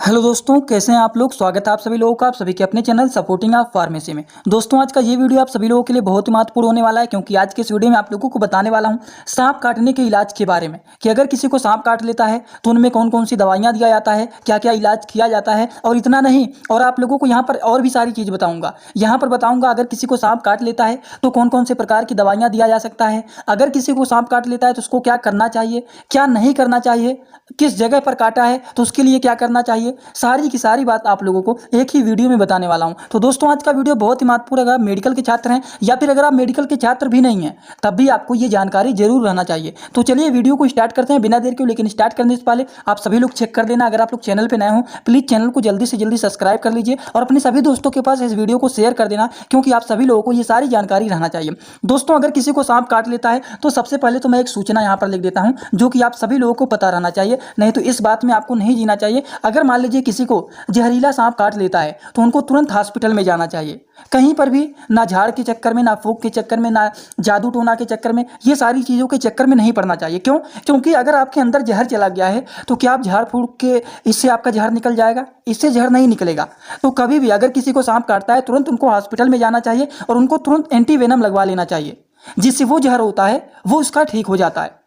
Hello दोस्तों, कैसे हैं आप लोग। स्वागत है आप सभी लोगों का, आप सभी के अपने चैनल सपोर्टिंग ऑफ फार्मेसी में। दोस्तों, आज का ये वीडियो आप सभी लोगों के लिए बहुत ही महत्वपूर्ण होने वाला है, क्योंकि आज के इस वीडियो में आप लोगों को बताने वाला हूं सांप काटने के इलाज के बारे में कि अगर किसी को सांप काट लेता है तो उनमें कौन कौन सी दवाइयाँ दिया जाता है, क्या क्या इलाज किया जाता है। और इतना नहीं, और आप लोगों को यहाँ पर और भी सारी चीज़ बताऊँगा। यहाँ पर बताऊँगा अगर किसी को सांप काट लेता है तो कौन कौन से प्रकार की दवाइयाँ दिया जा सकता है, अगर किसी को सांप काट लेता है तो उसको क्या करना चाहिए, क्या नहीं करना चाहिए, किस जगह पर काटा है तो उसके लिए क्या करना चाहिए। सारी की सारी बात आप लोगों को एक ही वीडियो में बताने वाला हूं। तो दोस्तों, आज का वीडियो बहुत ही महत्वपूर्ण है। अगर आप मेडिकल के छात्र हैं या फिर अगर आप मेडिकल के छात्र भी नहीं हैं तब भी आपको ये जानकारी जरूर रहना चाहिए। तो चलिए वीडियो को स्टार्ट करते हैं बिना देर के। लेकिन स्टार्ट करने से पहले आप सभी लोग चेक कर देना, अगर आप लोग चैनल पर नए हो प्लीज़ चैनल को जल्दी से जल्दी सब्सक्राइब कर लीजिए और अपने सभी दोस्तों के पास इस वीडियो को शेयर कर देना, क्योंकि आप सभी लोगों को ये सारी जानकारी रहना चाहिए। दोस्तों, अगर किसी को सांप काट लेता है तो सबसे पहले तो मैं एक सूचना यहाँ पर लिख देता हूँ जो कि आप सभी लोगों को पता रहना चाहिए, नहीं तो इस बात में आपको नहीं जीना चाहिए। अगर मान लीजिए किसी को जहरीला सांप काट लेता है तो उनको तुरंत हॉस्पिटल में जाना चाहिए। कहीं पर भी ना झाड़ के चक्कर में, ना फूंक के चक्कर में, ना जादू टोना के चक्कर में, ये सारी चीज़ों के चक्कर में नहीं पड़ना चाहिए। क्यों? क्योंकि अगर आपके अंदर जहर चला गया है तो क्या आप झाड़ फूंक के इससे आपका जहर निकल जाएगा? इससे जहर नहीं निकलेगा। तो कभी भी अगर किसी को सांप काटता है तुरंत उनको हॉस्पिटल में जाना चाहिए और उनको तुरंत एंटी वेनम लगवा लेना चाहिए, जिससे वो जहर होता है वो उसका ठीक हो जाता है।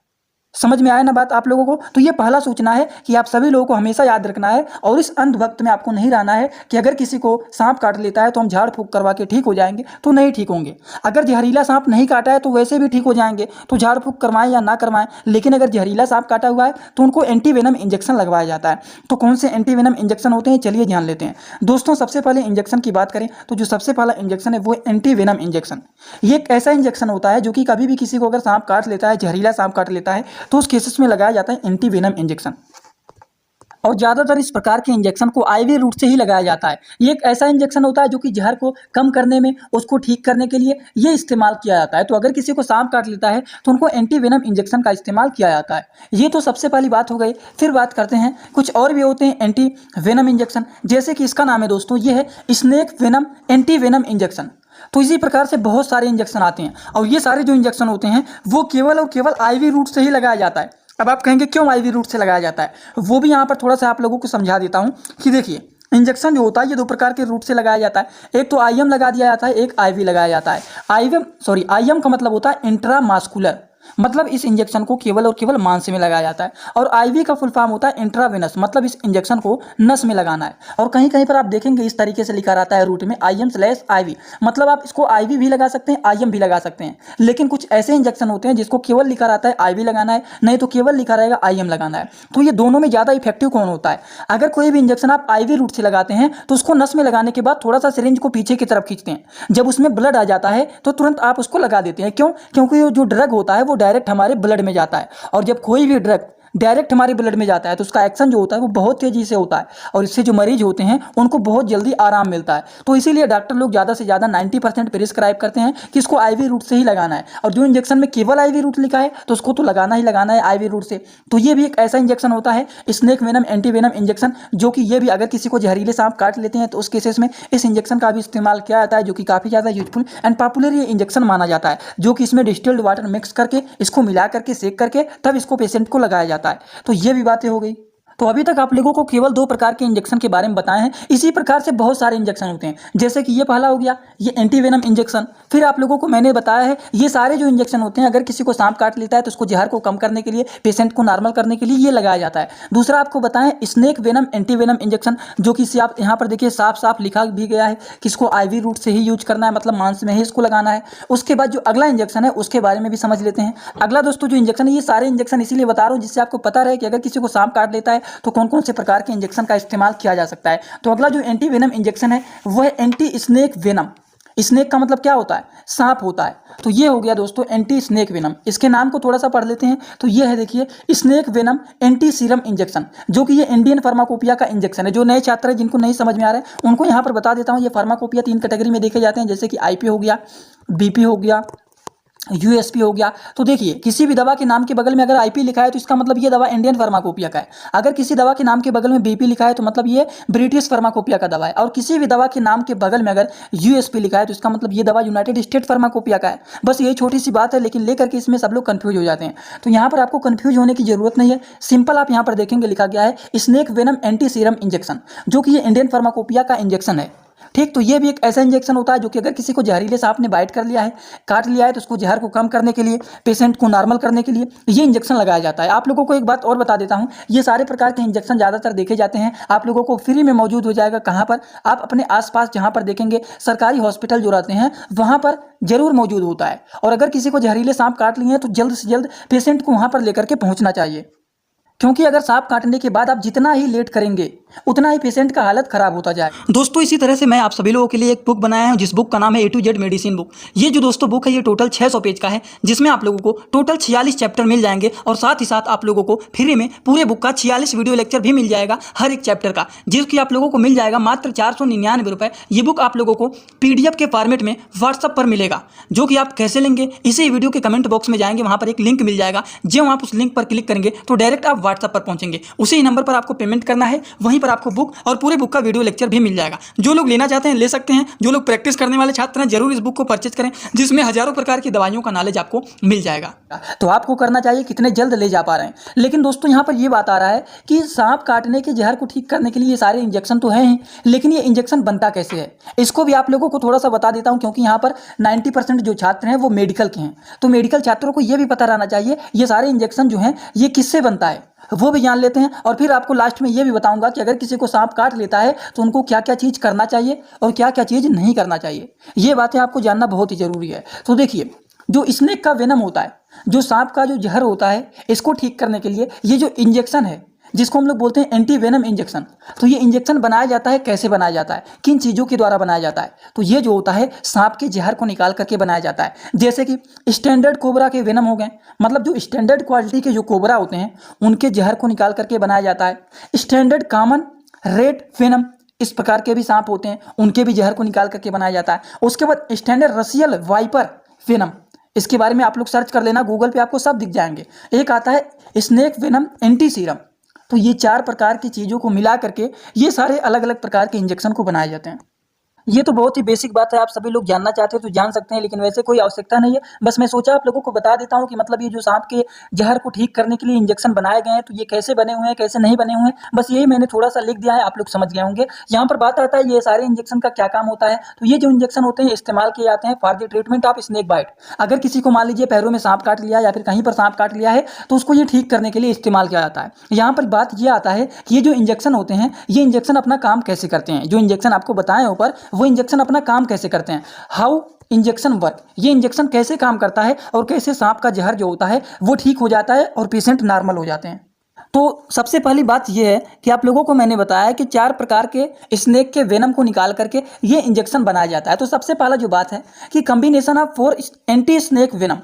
समझ में आया ना बात आप लोगों को? तो ये पहला सूचना है कि आप सभी लोगों को हमेशा याद रखना है, और इस अंधभक्त में आपको नहीं रहना है कि अगर किसी को सांप काट लेता है तो हम झाड़ फूंक करवा के ठीक हो जाएंगे, तो नहीं ठीक होंगे। अगर जहरीला सांप नहीं काटा है तो वैसे भी ठीक हो जाएंगे, तो झाड़ फूंक करवाएं या ना करवाएं। लेकिन अगर जहरीला सांप काटा हुआ है तो उनको एंटी वेनम इंजेक्शन लगवाया जाता है। तो कौन से एंटी वेनम इंजेक्शन होते हैं, चलिए जान लेते हैं। दोस्तों, सबसे पहले इंजेक्शन की बात करें तो जो सबसे पहला इंजेक्शन है वो एंटी वेनम इंजेक्शन। ये एक ऐसा इंजेक्शन होता है जो कि कभी भी किसी को अगर सांप काट लेता है, जहरीला सांप काट लेता है, तो उस केसेस में लगाया जाता है एंटी वेनम इंजेक्शन। और ज़्यादातर इस प्रकार के इंजेक्शन को आईवी रूट से ही लगाया जाता है। ये एक ऐसा इंजेक्शन होता है जो कि जहर को कम करने में, उसको ठीक करने के लिए ये इस्तेमाल किया जाता है। तो अगर किसी को सांप काट लेता है तो उनको एंटी वेनम इंजेक्शन का इस्तेमाल किया जाता है। ये तो सबसे पहली बात हो गई। फिर बात करते हैं कुछ और भी होते हैं एंटी वेनम इंजेक्शन, जैसे कि इसका नाम है दोस्तों, ये है snake venom anti venom injection. तो इसी प्रकार से बहुत सारे इंजेक्शन आते हैं, और ये सारे जो इंजेक्शन होते हैं वो केवल और केवल आईवी रूट से ही लगाया जाता है। अब आप कहेंगे क्यों आईवी रूट से लगाया जाता है, वो भी यहाँ पर थोड़ा सा आप लोगों को समझा देता हूँ कि देखिए, इंजेक्शन जो होता है ये दो प्रकार के रूट से लगाया जाता है। एक तो आईएम लगा दिया जाता है, एक आईवी लगाया जाता है। आईएम का मतलब होता है इंट्रामास्कुलर, मतलब इस इंजेक्शन को केवल और केवल मांस में लगाया जाता है। और आईवी का फुल फॉर्म होता है इंट्रावेनस, मतलब इस इंजेक्शन को नस में लगाना है। और कहीं कहीं पर आप देखेंगे इस तरीके से लिखा रहता है रूट में IM/IV, मतलब आप इसको आईवी भी लगा सकते हैं, IM भी लगा सकते हैं। लेकिन कुछ ऐसे इंजेक्शन होते हैं जिसको केवल लिखा रहता है आईवी लगाना है, नहीं तो केवल लिखा रहेगा IM लगाना है। तो ये दोनों में ज़्यादा इफेक्टिव कौन होता है? अगर कोई भी इंजेक्शन आप आईवी रूट से लगाते हैं तो उसको नस में लगाने के बाद थोड़ा सा सिरिंज को पीछे की तरफ खींचते हैं, जब उसमें ब्लड आ जाता है तो तुरंत आप उसको लगा देते हैं। क्यों? क्योंकि जो ड्रग होता है वो डायरेक्ट हमारे ब्लड में जाता है, और जब कोई भी ड्रग डायरेक्ट हमारे ब्लड में जाता है तो उसका एक्शन जो होता है वो बहुत तेजी से होता है, और इससे जो मरीज होते हैं उनको बहुत जल्दी आराम मिलता है। तो इसीलिए डॉक्टर लोग ज़्यादा से ज़्यादा 90% प्रिस्क्राइब करते हैं कि इसको आईवी रूट से ही लगाना है। और जो इंजेक्शन में केवल आईवी रूट लिखा है तो उसको तो लगाना ही लगाना है आईवी रूट से। तो ये भी एक ऐसा इंजेक्शन होता है snake venom anti venom injection, जो कि ये भी अगर किसी को जहरीले सांप काट लेते हैं तो उस केसेस में इस इंजेक्शन का भी इस्तेमाल किया जाता है, जो कि काफ़ी ज़्यादा यूजफुल एंड पॉपुलर ये इंजेक्शन माना जाता है, जो कि इसमें डिस्टिल्ड वाटर मिक्स करके इसको मिला करके सेक करके तब इसको पेशेंट को लगाया जाता है। तो ये भी बातें हो गई। तो अभी तक आप लोगों को केवल दो प्रकार के इंजेक्शन के बारे में बताए हैं। इसी प्रकार से बहुत सारे इंजेक्शन होते हैं, जैसे कि ये पहला हो गया ये एंटी वेनम इंजेक्शन। फिर आप लोगों को मैंने बताया है ये सारे जो इंजेक्शन होते हैं अगर किसी को सांप काट लेता है तो उसको जहर को कम करने के लिए, पेशेंट को नॉर्मल करने के लिए ये लगाया जाता है। दूसरा आपको बताएं snake venom anti venom injection, जो कि इसे आप यहाँ पर देखिए साफ साफ लिखा भी गया है कि इसको आईवी रूट से ही यूज करना है, मतलब मांस में ही इसको लगाना है। उसके बाद जो अगला इंजेक्शन है उसके बारे में भी समझ लेते हैं। अगला दोस्तों जो इंजेक्शन है, ये सारे इंजेक्शन इसीलिए बता रहा हूँ जिससे आपको पता रहे कि अगर किसी को सांप काट लेता है तो कौन कौन से प्रकार के इंजेक्शन का इस्तेमाल किया जा सकता है। तो अगला जो एंटी वेनम इंजेक्शन है वो है एंटी स्नेक वेनम। स्नेक का मतलब क्या होता है? सांप होता है। तो ये हो गया दोस्तों एंटी स्नेक वेनम। इसके नाम को थोड़ा सा पढ़ लेते हैं। तो ये है देखिए snake venom anti serum injection, जो कि ये इंडियन फार्माकोपिया का इंजेक्शन है। जो नए छात्र हैं जिनको नहीं समझ में आ रहा है उनको यहाँ पर बता देता हूँ, ये फार्माकोपिया 3 कैटेगरी में देखे जाते हैं, जैसे कि IP हो गया, BP हो गया, यूएसपी हो गया। तो देखिए किसी भी दवा के नाम के बगल में अगर आईपी लिखा है तो इसका मतलब ये दवा इंडियन फार्माकोपिया का है। अगर किसी दवा के नाम के बगल में बीपी लिखा है तो मतलब ये ब्रिटिश फार्माकोपिया का दवा है। और किसी भी दवा के नाम के बगल में अगर यूएसपी लिखा है तो इसका मतलब ये दवा यूनाइटेड स्टेट फार्माकोपिया का है। बस ये छोटी सी बात है, लेकिन लेकर के इसमें सब लोग कंफ्यूज हो जाते हैं। तो यहाँ पर आपको कंफ्यूज होने की जरूरत नहीं है। सिंपल आप यहाँ पर देखेंगे लिखा गया है snake venom anti serum injection, जो कि ये इंडियन फार्माकोपिया का इंजेक्शन है। ठीक, तो ये भी एक ऐसा इंजेक्शन होता है जो कि अगर किसी को जहरीले सांप ने बाइट कर लिया है, काट लिया है, तो उसको जहर को कम करने के लिए, पेशेंट को नॉर्मल करने के लिए ये इंजेक्शन लगाया जाता है। आप लोगों को एक बात और बता देता हूं, ये सारे प्रकार के इंजेक्शन ज़्यादातर देखे जाते हैं आप लोगों को फ्री में मौजूद हो जाएगा। कहाँ पर? आप अपने आसपास जहाँ पर देखेंगे सरकारी हॉस्पिटल जो रहते हैं वहाँ पर जरूर मौजूद होता है। और अगर किसी को जहरीले सांप काट लिए हैं तो जल्द से जल्द पेशेंट को वहाँ पर लेकर के पहुँचना चाहिए, क्योंकि अगर सांप काटने के बाद आप जितना ही लेट करेंगे उतना ही पेशेंट का हालत खराब होता जाए। दोस्तों इसी तरह से मैं आप सभी लोगों के लिए एक बुक बनाया हूं, जिस बुक का नाम है A to Z medicine book. ये जो दोस्तों बुक है ये टोटल 600 पेज का है, जिसमें आप लोगों को टोटल 46 चैप्टर मिल जाएंगे और साथ ही साथ आप लोगों को फ्री में पूरे बुक का 46 वीडियो लेक्चर भी मिल जाएगा हर एक चैप्टर का, जिसकी आप लोगों को मिल जाएगा मात्र 499 रुपये। ये बुक आप लोगों को PDF के फॉर्मेट में व्हाट्सअप पर मिलेगा, जो कि आप कैसे लेंगे इसी वीडियो के कमेंट बॉक्स में जाएंगे, वहाँ पर एक लिंक मिल जाएगा। जब आप उस लिंक पर क्लिक करेंगे तो डायरेक्ट आप व्हाट्सअप पर पहुंचेंगे, उसी नंबर पर आपको पेमेंट करना है, वहीं पर आपको बुक और पूरे बुक का वीडियो लेक्चर भी मिल जाएगा। जो लोग लेना चाहते हैं ले सकते हैं, जो लोग प्रैक्टिस करने वाले छात्र हैं जरूर इस बुक को परचेज करें, जिसमें हजारों प्रकार की दवाइयों का नॉलेज आपको मिल जाएगा। तो आपको करना चाहिए कितने जल्द ले जा पा रहे हैं। लेकिन दोस्तों यहाँ पर यह बात आ रहा है कि सांप काटने के जहर को ठीक करने के लिए ये सारे इंजेक्शन तो हैं ही, लेकिन ये इंजेक्शन बनता कैसे है इसको भी आप लोगों को थोड़ा सा बता देता हूँ, क्योंकि यहाँ पर 90% जो छात्र हैं वो मेडिकल के हैं। तो मेडिकल छात्रों को यह भी पता रहना चाहिए ये सारे इंजेक्शन जो हैं ये किससे बनता है वो भी जान लेते हैं। और फिर आपको लास्ट में ये भी बताऊंगा कि अगर किसी को सांप काट लेता है तो उनको क्या क्या चीज़ करना चाहिए और क्या क्या चीज़ नहीं करना चाहिए। ये बातें आपको जानना बहुत ही ज़रूरी है। तो देखिए जो स्नेक का वेनम होता है, जो सांप का जो जहर होता है, इसको ठीक करने के लिए ये जो इंजेक्शन है जिसको हम लोग बोलते हैं एंटी वेनम इंजेक्शन, तो ये इंजेक्शन बनाया जाता है, कैसे बनाया जाता है, किन चीज़ों के द्वारा बनाया जाता है। तो ये जो होता है सांप के जहर को निकाल करके बनाया जाता है। जैसे कि स्टैंडर्ड कोबरा के वेनम हो गए, मतलब जो स्टैंडर्ड क्वालिटी के जो कोबरा होते हैं उनके जहर को निकाल करके बनाया जाता है। स्टैंडर्ड कॉमन रेड वेनम, इस प्रकार के भी सांप होते हैं, उनके भी जहर को निकाल करके बनाया जाता है। उसके बाद स्टैंडर्ड रसियल वाइपर वेनम, इसके बारे में आप लोग सर्च कर लेना, गूगल पे आपको सब दिख जाएंगे। एक आता है स्नेक वेनम एंटी सीरम। तो ये 4 प्रकार की चीज़ों को मिला करके ये सारे अलग अलग प्रकार के इंजेक्शन को बनाए जाते हैं। ये तो बहुत ही बेसिक बात है, आप सभी लोग जानना चाहते हो तो जान सकते हैं, लेकिन वैसे कोई आवश्यकता नहीं है। बस मैं सोचा आप लोगों को बता देता हूँ कि मतलब ये जो सांप के जहर को ठीक करने के लिए इंजेक्शन बनाए गए हैं तो ये कैसे बने हुए हैं, कैसे नहीं बने हुए हैं, बस यही मैंने थोड़ा सा लिख दिया है, आप लोग समझ गए होंगे। यहाँ पर बात आता है ये सारे इंजेक्शन का क्या काम होता है। तो ये जो इंजेक्शन होते हैं इस्तेमाल किए जाते हैं for the treatment of snake bite. अगर किसी को मान लीजिए पैरों में सांप काट लिया या फिर कहीं पर सांप काट लिया है तो उसको ये ठीक करने के लिए इस्तेमाल किया जाता है। यहाँ पर बात ये आता है कि ये जो इंजेक्शन होते हैं ये इंजेक्शन अपना काम कैसे करते हैं। जो इंजेक्शन आपको बताएं ऊपर वो इंजेक्शन अपना काम कैसे करते हैं, हाउ इंजेक्शन वर्क, ये इंजेक्शन कैसे काम करता है और कैसे सांप का जहर जो होता है वो ठीक हो जाता है और पेशेंट नॉर्मल हो जाते हैं। तो सबसे पहली बात यह है कि आप लोगों को मैंने बताया कि 4 प्रकार के स्नेक के वेनम को निकाल करके ये इंजेक्शन बनाया जाता है। तो सबसे पहला जो बात है कि combination of 4 anti snake venom,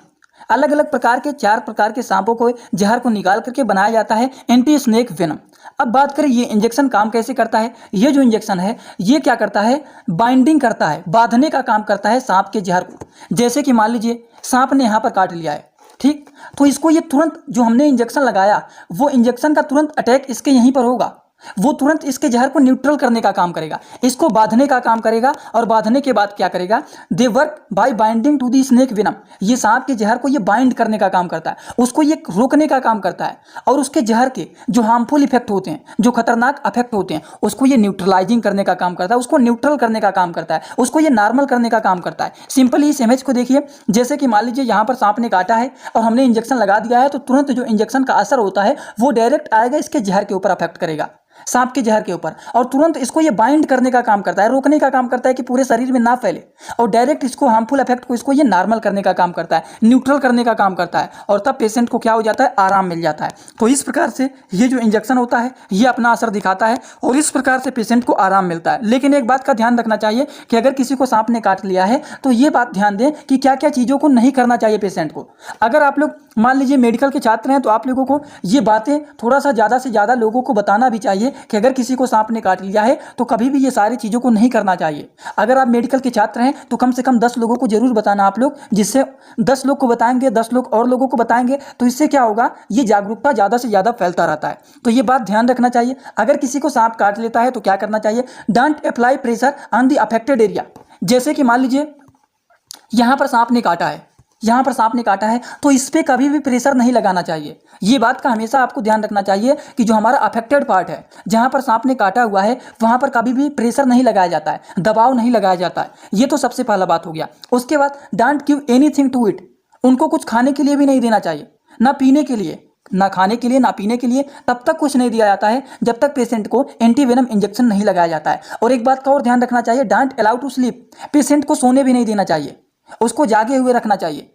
अलग अलग प्रकार के 4 प्रकार के सांपों को जहर को निकाल करके बनाया जाता है एंटी स्नेक वेनम। अब बात करें ये इंजेक्शन काम कैसे करता है। ये जो इंजेक्शन है ये क्या करता है, बाइंडिंग करता है, बांधने का काम करता है सांप के जहर को। जैसे कि मान लीजिए सांप ने यहाँ पर काट लिया है, ठीक, तो इसको ये तुरंत जो हमने इंजेक्शन लगाया वो इंजेक्शन का तुरंत अटैक इसके यहीं पर होगा, वो तुरंत इसके जहर को न्यूट्रल करने का काम करेगा, इसको बांधने का काम करेगा। और बांधने के बाद क्या करेगा, they work by binding to the snake venom, ये सांप के जहर को ये बाइंड करने का काम करता है, उसको ये रोकने का काम करता है। और उसके जहर के जो हार्मफुल इफेक्ट होते हैं, जो खतरनाक इफेक्ट होते हैं, उसको ये न्यूट्रलाइजिंग करने का काम करता है, उसको न्यूट्रल करने का काम करता है, उसको ये नॉर्मल करने का काम करता है। सिंपली इस इमेज को देखिए, जैसे कि मान लीजिए यहाँ पर सांप ने काटा है और हमने इंजेक्शन लगा दिया है, तो तुरंत जो इंजेक्शन का असर होता है वो डायरेक्ट आएगा इसके जहर के ऊपर, अफेक्ट करेगा सांप के जहर के ऊपर, और तुरंत इसको ये बाइंड करने का काम करता है, रोकने का काम करता है कि पूरे शरीर में ना फैले, और डायरेक्ट इसको हार्मफुल इफेक्ट को इसको ये नॉर्मल करने का काम करता है, न्यूट्रल करने का काम करता है, और तब पेशेंट को क्या हो जाता है, आराम मिल जाता है। तो इस प्रकार से ये जो इंजेक्शन होता है ये अपना असर दिखाता है और इस प्रकार से पेशेंट को आराम मिलता है। लेकिन एक बात का ध्यान रखना चाहिए कि अगर किसी को सांप ने काट लिया है तो ये बात ध्यान दें कि क्या क्या चीज़ों को नहीं करना चाहिए पेशेंट को। अगर आप लोग मान लीजिए मेडिकल के छात्र हैं तो आप लोगों को ये बातें थोड़ा सा ज़्यादा से ज़्यादा लोगों को बताना भी चाहिए कि अगर किसी को सांप ने काट लिया है तो कभी भी ये सारी चीज़ों को नहीं करना चाहिए। अगर आप मेडिकल के छात्र हैं तो कम से कम 10 लोगों को जरूर बताना आप लोग, जिससे 10 लोग को बताएंगे, 10 लोग और लोगों को बताएंगे, तो इससे क्या होगा, ये जागरूकता ज़्यादा से ज़्यादा फैलता रहता है। तो ये बात ध्यान रखना चाहिए। अगर किसी को सांप काट लेता है तो क्या करना चाहिए, don't apply pressure on the affected area. जैसे कि मान लीजिए यहाँ पर सांप ने काटा है, यहाँ पर सांप ने काटा है, तो इस पर कभी भी प्रेशर नहीं लगाना चाहिए। ये बात का हमेशा आपको ध्यान रखना चाहिए कि जो हमारा अफेक्टेड पार्ट है, जहाँ पर सांप ने काटा हुआ है, वहाँ पर कभी भी प्रेशर नहीं लगाया जाता है, दबाव नहीं लगाया जाता है। ये तो सबसे पहला बात हो गया। उसके बाद don't give anything to it. उनको कुछ खाने के लिए भी नहीं देना चाहिए, ना पीने के लिए, ना खाने के लिए, ना पीने के लिए। तब तक कुछ नहीं दिया जाता है जब तक पेशेंट को एंटीवेनम इंजेक्शन नहीं लगाया जाता है। और एक बात का और ध्यान रखना चाहिए, don't allow to sleep. Patient को सोने भी नहीं देना चाहिए, उसको जागे हुए रखना चाहिए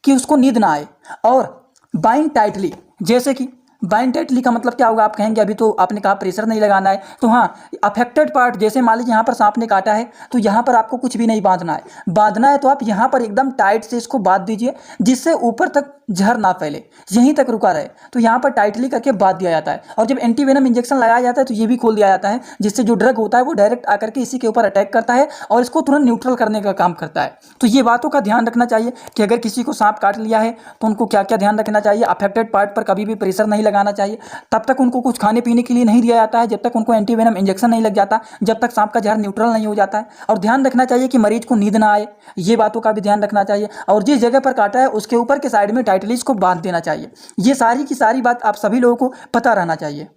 कि उसको नींद ना आए। और बाइंड टाइटली, जैसे कि बाइंड टाइटली का मतलब क्या होगा, आप कहेंगे अभी तो आपने कहा प्रेशर नहीं लगाना है, तो हाँ, अफेक्टेड पार्ट, जैसे मान लीजिए यहाँ पर सांप ने काटा है तो यहाँ पर आपको कुछ भी नहीं बांधना है। बांधना है तो आप यहाँ पर एकदम टाइट से इसको बांध दीजिए, जिससे ऊपर तक जहर ना फैले, यहीं तक रुका रहे। तो यहाँ पर टाइटली करके बांध दिया जाता है। और जब एंटीवेनम इंजेक्शन लगाया जाता है तो ये भी खोल दिया जाता है, जिससे जो ड्रग होता है वो डायरेक्ट आकर के इसी के ऊपर अटैक करता है और इसको तुरंत न्यूट्रल करने का काम करता है। तो ये बातों का ध्यान रखना चाहिए कि अगर किसी को सांप काट लिया है तो उनको क्या क्या ध्यान रखना चाहिए। अफेक्टेड पार्ट पर कभी भी प्रेशर नहीं लगाना चाहिए, तब तक उनको कुछ खाने पीने के लिए नहीं दिया जाता है जब तक उनको एंटीवेनम इंजेक्शन नहीं लग जाता, जब तक सांप का जहर न्यूट्रल नहीं हो जाता है। और ध्यान रखना चाहिए कि मरीज को नींद ना आए, ये बातों का भी ध्यान रखना चाहिए। और जिस जगह पर काटा है उसके ऊपर के साइड में टाइटली इसको बांध देना चाहिए। ये सारी की सारी बात आप सभी लोगों को पता रहना चाहिए।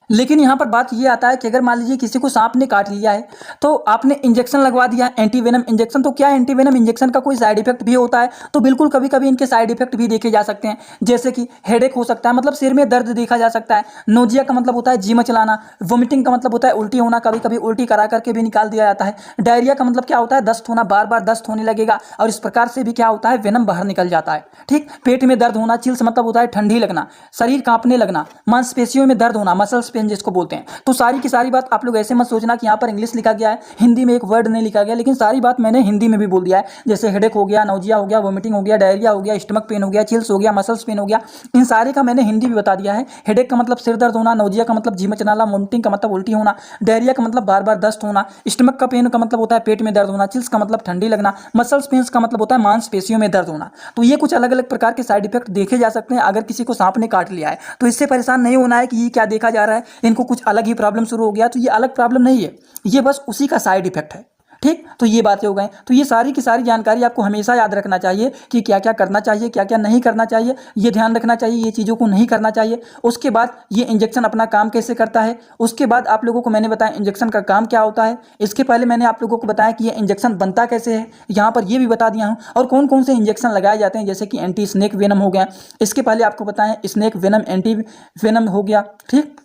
लेकिन यहाँ पर बात ये आता है कि अगर मान लीजिए किसी को सांप ने काट लिया है तो आपने इंजेक्शन लगवा दिया, एंटीवेनम इंजेक्शन, तो क्या एंटीवेनम इंजेक्शन का कोई साइड इफेक्ट भी होता है? तो बिल्कुल, कभी कभी इनके साइड इफेक्ट भी देखे जा सकते हैं, जैसे कि हेडेक हो सकता है, मतलब सिर में दर्द देखा जा सकता है। नोजिया का मतलब होता है जी मचलाना। वोमिटिंग का मतलब होता है उल्टी होना, कभी कभी उल्टी करा करके भी निकाल दिया जाता है। डायरिया का मतलब क्या होता है, दस्त होना, बार बार दस्त होने लगेगा और इस प्रकार से भी क्या होता है, वेनम बाहर निकल जाता है। ठीक, पेट में दर्द होना, चिल्स मतलब होता है ठंडी लगना, शरीर कांपने लगना, मांसपेशियों में दर्द होना, मसल्स पेन जिसको बोलते हैं। तो सारी की सारी बात आप लोग ऐसे मत सोचना कि यहाँ पर इंग्लिश लिखा गया है, हिंदी में एक वर्ड नहीं लिखा गया, लेकिन सारी बात मैंने हिंदी में भी बोल दिया है। जैसे हेडेक हो गया, नौजिया हो गया, वोमिटिंग हो गया, डायरिया हो गया, स्टमक पेन हो गया, चिल्स हो गया, मसल्स पेन हो गया, इन सारे का मैंने हिंदी भी बता दिया है। हेडेक का मतलब सिर दर्द होना, नौजिया का मतलब जी मचलाना, वोमिटिंग का मतलब उल्टी होना, डायरिया का मतलब बार बार दस्त होना, स्टमक का पेन का मतलब होता है पेट में दर्द होना, चिल्स का मतलब ठंडी लगना, मसल्स पेन का मतलब होता है मांसपेशियों में दर्द होना। तो ये कुछ अलग अलग प्रकार के साइड इफेक्ट देखे जा सकते हैं अगर किसी को सांप ने काट लिया है। तो इससे परेशान नहीं होना है कि ये क्या देखा जा रहा है, इनको कुछ अलग ही प्रॉब्लम शुरू हो गया। तो ये अलग प्रॉब्लम नहीं है, ये बस उसी का साइड इफेक्ट है। ठीक, तो ये बातें हो गई। तो ये सारी की सारी जानकारी आपको हमेशा याद रखना चाहिए कि क्या क्या करना चाहिए, क्या क्या नहीं करना चाहिए, ये ध्यान रखना चाहिए, ये चीज़ों को नहीं करना चाहिए। उसके बाद ये इंजेक्शन अपना काम कैसे करता है, उसके बाद आप लोगों को मैंने बताया इंजेक्शन का काम क्या होता है। इसके पहले मैंने आप लोगों को बताया कि ये इंजेक्शन बनता कैसे है, यहाँ पर ये भी बता दिया हूँ। और कौन कौन से इंजेक्शन लगाए जाते हैं, जैसे कि एंटी स्नेक वेनम हो गया, इसके पहले आपको बताएं स्नेक वेनम, एंटी वेनम हो गया, ठीक,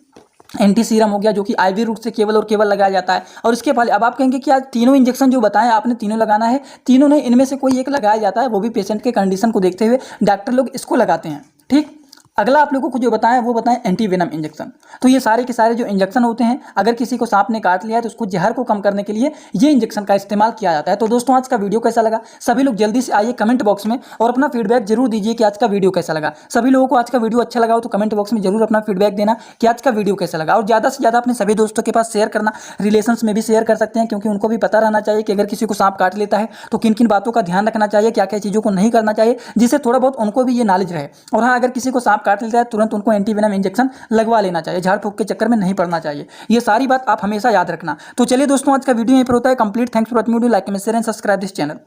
एंटी सीरम हो गया जो कि आईवी रूट से केवल और केवल लगाया जाता है। और इसके पहले अब आप कहेंगे कि आज तीनों इंजेक्शन जो बताएं आपने तीनों लगाना है, तीनों नहीं, इनमें से कोई एक लगाया जाता है, वो भी पेशेंट के कंडीशन को देखते हुए डॉक्टर लोग इसको लगाते हैं। ठीक, अगला आप लोगों को जो बताएं वो बताएं एंटीवेनम इंजेक्शन। तो ये सारे के सारे जो इंजेक्शन होते हैं, अगर किसी को सांप ने काट लिया है तो उसको जहर को कम करने के लिए ये इंजेक्शन का इस्तेमाल किया जाता है। तो दोस्तों, आज का वीडियो कैसा लगा, सभी लोग जल्दी से आइए कमेंट बॉक्स में और अपना फीडबैक जरूर दीजिए कि आज का वीडियो कैसा लगा। सभी लोगों को आज का वीडियो अच्छा लगा हो तो कमेंट बॉक्स में जरूर अपना फीडबैक देना कि आज का वीडियो कैसा लगा। और ज़्यादा से ज़्यादा अपने सभी दोस्तों के पास शेयर करना, रिलेशंस में भी शेयर कर सकते हैं, क्योंकि उनको भी पता रहना चाहिए कि अगर किसी को सांप काट लेता है तो किन किन बातों का ध्यान रखना चाहिए, क्या क्या चीज़ों को नहीं करना चाहिए, जिससे थोड़ा बहुत उनको भी ये नॉलेज रहे। और हाँ, अगर किसी को सांप काट लेता है तुरंत उनको एंटीवेनम इंजेक्शन लगवा लेना चाहिए, झाड़ फूक के चक्कर में नहीं पड़ना चाहिए। ये सारी बात आप हमेशा याद रखना। तो चलिए दोस्तों, आज का वीडियो यहीं पर होता है complete. Thanks for watching video, like, share and subscribe this channel.